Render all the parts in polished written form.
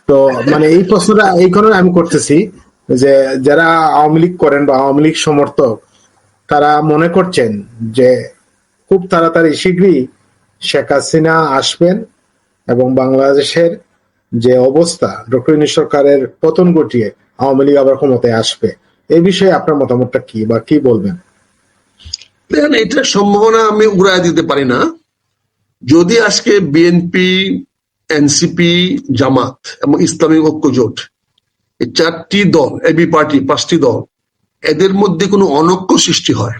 তো মানে এই প্রশ্নটা এই কারণে আমি করতেছি যে যারা আওয়ামী লীগ করেন বা আওয়ামী লীগ সমর্থক তারা মনে করছেন যে খুব তাড়াতাড়ি শীঘ্রই শেখ হাসিনা আসবেন এবং বাংলাদেশের যে অবস্থা ডক্টর ইউনূস সরকারের পতন ঘটিয়ে আওয়ামী লীগ আবার ক্ষমতায় আসবে। এই বিষয়ে আপনার মতামতটা কি বা কি বলবেন? দেখেন, এটার সম্ভাবনা আমি উড়ায় দিতে পারি না। যদি আজকে বিএনপি, এনসিপি, জামাত এবং ইসলামী ঐক্য জোট, এই চারটি দল, এবি পার্টি, পাঁচটি দল, এদের মধ্যে কোনো অনৈক্য সৃষ্টি হয়,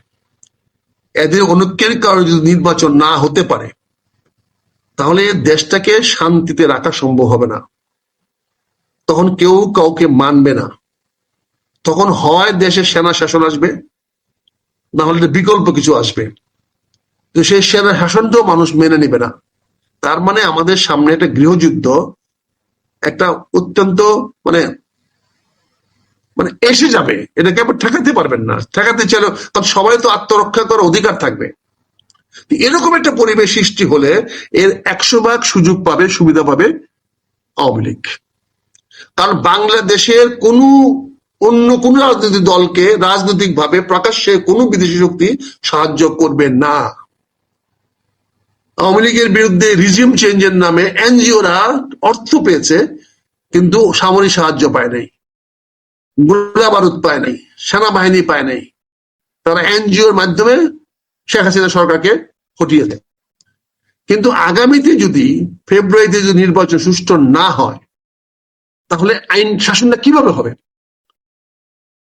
এদের অনৈক্যের কারণে যদি নির্বাচন না হতে পারে, তাহলে দেশটাকে শান্তিতে রাখা সম্ভব হবে না। তখন কেউ কাউকে মানবে না। তখন হয় দেশে সেনা শাসন আসবে, না হলে বিকল্প কিছু আসবে। তো সেই সেনা শাসনটাও মানুষ মেনে নিবে না। তার মানে আমাদের সামনে একটা গৃহযুদ্ধ, একটা অত্যন্ত মানে মানে এসে যাবে। এটাকে আবার ঠেকাতে পারবেন না। ঠেকাতে চাইলে, কারণ সবাই তো আত্মরক্ষা করার অধিকার থাকবে। এরকম একটা পরিবেশ সৃষ্টি হলে এর 100% সুযোগ পাবে, সুবিধা পাবে আওয়ামী লীগ। কারণ বাংলাদেশের অন্য কোন রাজনৈতিক দলকে রাজনৈতিকভাবে প্রকাশ্যে কোনো বিদেশি শক্তি সাহায্য করবে না। আওয়ামী লীগের বিরুদ্ধে রিজিম চেঞ্জের নামে এনজিওরা অর্থ পেয়েছে, কিন্তু সামরিক সাহায্য পায় নাই, গোলা বারুদ পায় নাই, সেনাবাহিনী পায় নাই। তারা এনজিওর মাধ্যমে শেখ হাসিনা সরকারকে হটিয়ে দেয়। কিন্তু আগামীতে যদি ফেব্রুয়ারিতে যদি নির্বাচন সুষ্ঠু না হয়, তাহলে আইন শাসনটা কিভাবে হবে?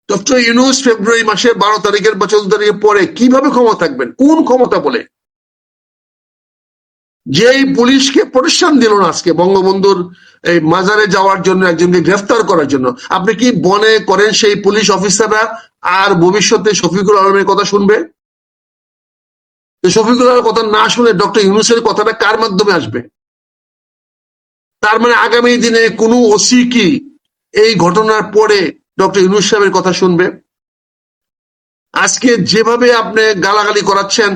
ডক্টর ইউনূস ফেব্রুয়ারি মাসের 12 তারিখের বা 14 তারিখের পরে কিভাবে ক্ষমতা থাকবেন? কোন ক্ষমতা বলে? যে পুলিশকে প্রতিষ্ঠান দিল না আজকে বঙ্গবন্ধুর এই মাজারে যাওয়ার জন্য একজনকে গ্রেফতার করার জন্য, আপনি কি মনে করেন সেই পুলিশ অফিসাররা আর ভবিষ্যতে শফিকুল আলমের কথা শুনবে? শফিকুল আলমের কথা না শুনে ডক্টর ইউনূসের কথাটা কার মাধ্যমে আসবে? তার মানে আগামী দিনে কোনো ওসি কি এই ঘটনার পরে ডক্টর ইউনূস সাহেবের কথা শুনবে? আজকে যেভাবে আপনি গালাগালি করাচ্ছেন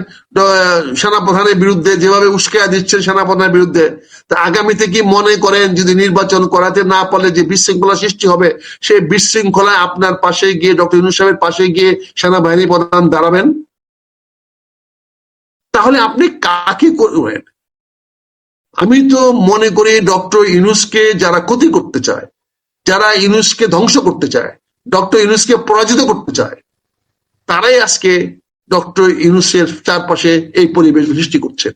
সেনাপ্রধানের বিরুদ্ধে, যেভাবে উস্কায়া দিচ্ছেন সেনাপ্রধানের বিরুদ্ধে, তা আগামীতে কি মনে করেন যদি নির্বাচন করাতে না পারলে যে বিশৃঙ্খলা সৃষ্টি হবে, সেই বিশৃঙ্খলায় আপনার পাশে গিয়ে ডক্টর ইউনূস সাহেবের পাশে গিয়ে সেনাবাহিনী প্রধান দাঁড়াবেন? তাহলে আপনি কাকে করবেন? আমি তো মনে করি ডক্টর ইউনূসকে যারা ক্ষতি করতে চায়, যারা ইউনূসকে ধ্বংস করতে চায়, ডক্টর ইউনূসকে পরাজিত করতে চায়, তারাই আজকে ডক্টর ইউনূসের চারপাশে এই পরিবেশ সৃষ্টি করছে।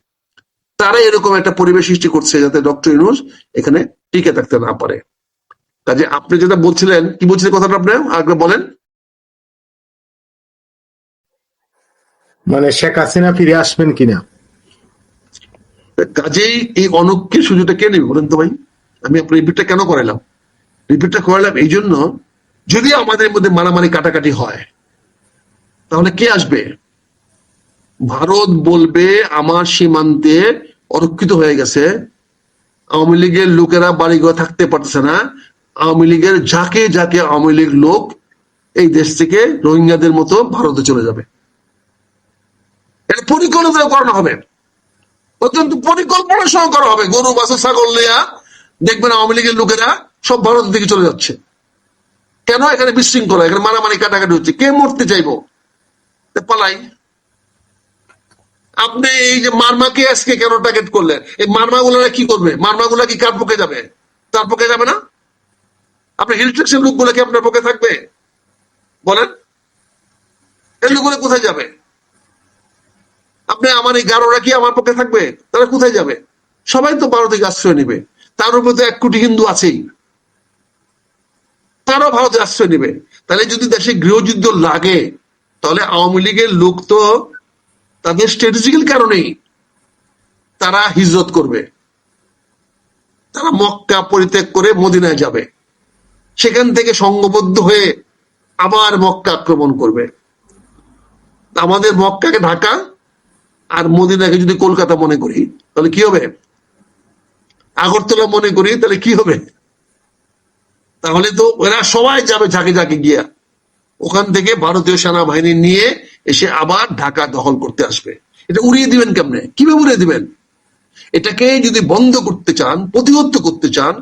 তারাই এরকম একটা পরিবেশ সৃষ্টি করছে যাতে ডক্টর ইউনূস এখানে টিকে থাকতে না পারে। কাজে আপনি যেটা বলছিলেন, কি বলছিলেন কথাটা আপনি আগে বলেন। মানে শেখ হাসিনা ফিরে আসবেন কিনা? কাজেই এই অনৈক্যের সুযোগটা কে নেবে বলেন তো ভাই? আমি আপনার রিপিটটা কেন করাইলাম? রিপিটটা করালাম এই জন্য, যদি আমাদের মধ্যে মারামারি কাটাকাটি হয়, তাহলে কে আসবে? ভারত বলবে আমার সীমান্তে অরক্ষিত হয়ে গেছে, আওয়ামী লীগের লোকেরা বাড়িঘর থাকতে পারতেছে না, আওয়ামী লীগের যাকে যাকে আওয়ামী লীগ লোক এই দেশ থেকে রোহিঙ্গাদের মতো ভারতে চলে যাবে। এটা পরিকল্পনা করানো হবে, অত্যন্ত পরিকল্পনার সহ করা হবে। গরু বাছুর ছাগল নেয়া দেখবেন আওয়ামী লীগের লোকেরা সব ভারতের দিকে চলে যাচ্ছে। কেন? এখানে বিশৃঙ্খলা, এখানে মারামারি কাটাকাটি হচ্ছে। কে মরতে চাইবো? পালাই। আপনি এই যে মারমাকে আজকে কেন টার্গেট করলেন? এই মারমাগুলা কি করবে? মারমাগুলা কি কার পক্ষে যাবে? তার পক্ষে যাবে না। আপনার হিল ট্রেক্সের লোকগুলো কি আপনার পক্ষে থাকবে? বলেন, এই লোকগুলো কোথায় যাবে? আপনি আমার এই গারোরা কি আমার পক্ষে থাকবে? তারা কোথায় যাবে? সবাই তো ভারতে আশ্রয় নেবে। তার উপর তো 1 কোটি হিন্দু আছেই, তারাও ভারতে আশ্রয় নেবে। তাহলে যদি দেশে গৃহযুদ্ধ লাগে, তাহলে আওয়ামী লীগের লোক তো তাদের স্ট্র্যাটেজিক্যাল কারণেই তারা হিজরত করবে। তারা মক্কা পরিত্যাগ করে মদিনায় যাবে, সেখান থেকে সংঘবদ্ধ হয়ে আবার মক্কা আক্রমণ করবে। আমাদের মক্কাকে ঢাকা আর মদিনাকে যদি কলকাতা মনে করি, তাহলে কি হবে? আগরতলা মনে করি, তাহলে কি হবে? তাহলে তো ওরা সবাই যাবে ঝাঁকে ঝাঁকে গিয়া, ওখান থেকে ভারতীয় সেনাবাহিনী নিয়ে এসে আবার ঢাকা দখল করতে আসবে। এটা উড়িয়ে দিবেন কেমনে? কিভাবে উড়িয়ে দিবেন? এটাকে যদি বন্ধ করতে চান, প্রতিহত করতে চান,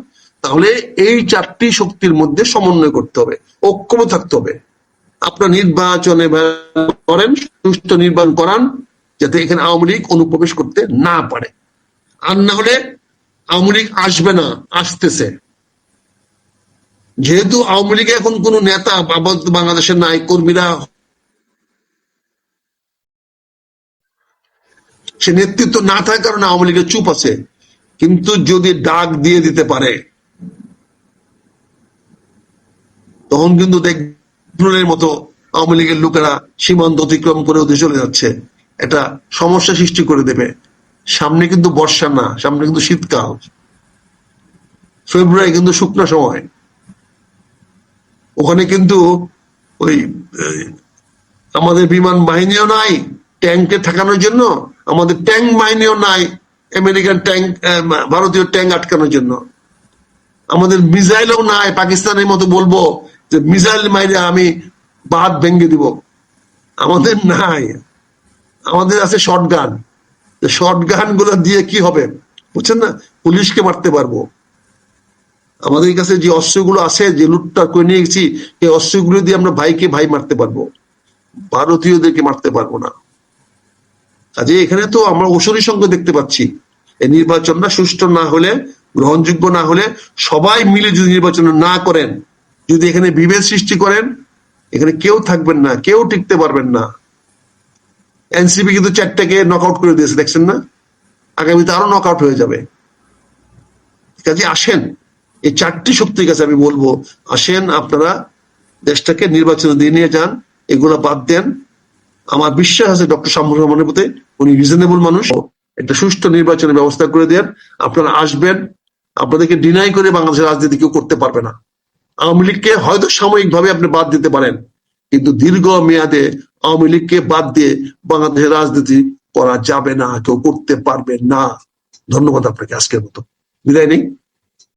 তাহলে এই চারটি শক্তির মধ্যে সমন্বয় করতে হবে, ঐক্যবদ্ধ থাকতে হবে। আপনার নির্বাচনে করেন, সুষ্ঠু নির্বাচন করান, যাতে এখানে আওয়ামী লীগ অনুপ্রবেশ করতে না পারে। আর না হলে আওয়ামী লীগ আসবে না, আসতেছে। যেহেতু আওয়ামী লীগে এখন কোন নেতা আপাতত বাংলাদেশে নাই, কর্মীরা সে নেতৃত্ব না থাকার কারণে আওয়ামী লীগের চুপ আছে। কিন্তু যদি ডাক দিয়ে দিতে পারে, তখন কিন্তু দেখবেন মতো আওয়ামী লীগের লোকেরা সীমান্ত অতিক্রম করে ওদের চলে যাচ্ছে, এটা সমস্যা সৃষ্টি করে দেবে। সামনে কিন্তু বর্ষা না, সামনে কিন্তু শীতকাল, ফেব্রুয়ারি কিন্তু শুকনো সময়। ওখানে কিন্তু ওই আমাদের বিমান বাহিনীও নাই ট্যাঙ্কে ঠাকানোর জন্য, আমাদের ট্যাঙ্ক বাহিনীও নাই আমেরিকান ট্যাঙ্ক, ভারতীয় ট্যাঙ্ক আটকানোর জন্য, আমাদের মিসাইলও নাই পাকিস্তানের মতো বলবো যে মিসাইল মাইরে আমি বাদ ভেঙে দিব, আমাদের নাই। আমাদের আছে শর্ট গান। শর্ট গান গুলো দিয়ে কি হবে বুঝছেন না, পুলিশকে মারতে পারবো। আমাদের কাছে যে অস্ত্রগুলো আছে, যে লুটটা করে নিয়ে গেছি, এই অস্ত্রগুলো দিয়ে আমরা ভাইকে ভাই মারতে পারবো, ভারতীয়দেরকে মারতে পারবো না। কাজে এখানে তো আমরা ঔষধি সংখ্যা দেখতে পাচ্ছি। এই নির্বাচনটা সুষ্ঠু না হলে, গ্রহণযোগ্য না হলে, সবাই মিলে যদি নির্বাচন না করেন, যদি এখানে বিভেদ সৃষ্টি করেন, এখানে কেউ থাকবেন না, কেউ টিকতে পারবেন না। এনসিপি কিন্তু 4টাকে নক আউট করে দিয়েছে, দেখছেন না? আগামীতে আরো নক আউট হয়ে যাবে। কাজে আসেন, এই 4টি শক্তির কাছে আমি বলবো, আসেন আপনারা দেশটাকে নির্বাচনে দিয়ে নিয়ে যান, এগুলো বাদ দেন। আমার বিশ্বাস আছে ডক্টর শামসুর রহমানের প্রতি, উনি রিজনেবল মানুষ। একটা সুষ্ঠু নির্বাচনের ব্যবস্থা করে দেন, আপনারা আসবেন। আপনাদেরকে ডিনাই করে বাংলাদেশের রাজনীতি কেউ করতে পারবে না। আওয়ামী লীগকে হয়তো সাময়িকভাবে আপনি বাদ দিতে পারেন, কিন্তু দীর্ঘ মেয়াদে আওয়ামী লীগকে বাদ দিয়ে বাংলাদেশের রাজনীতি করা যাবে না, কেউ করতে পারবে না। ধন্যবাদ আপনাকে, আজকের মতো বিদায় নেই।